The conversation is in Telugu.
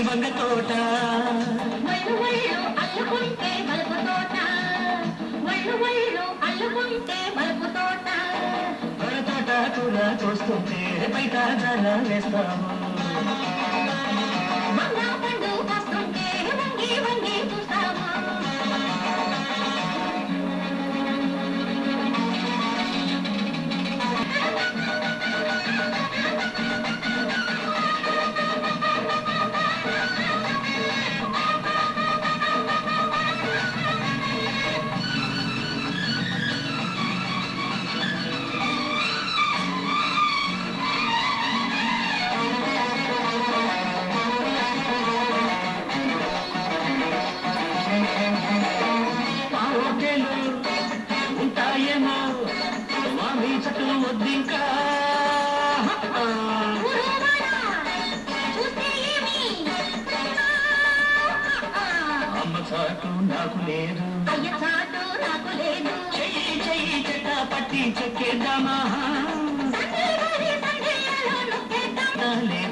వంగ తోట అల్లుకుంటే బలుపు తోట అల్లుకుంటే బలుపు తోట తోట కూర చూస్తుంటే బయట ధర వేస్తాము పండు వస్తుంటే వంగి వంగి చూస్తాము ఉంటాయేమో మామి చెట్టు వద్దింకా అమ్మ చాటు నాకు లేదు చెయ్యి చెయ్యి చెట్ట పట్టి చెక్కేద్దామా లేదు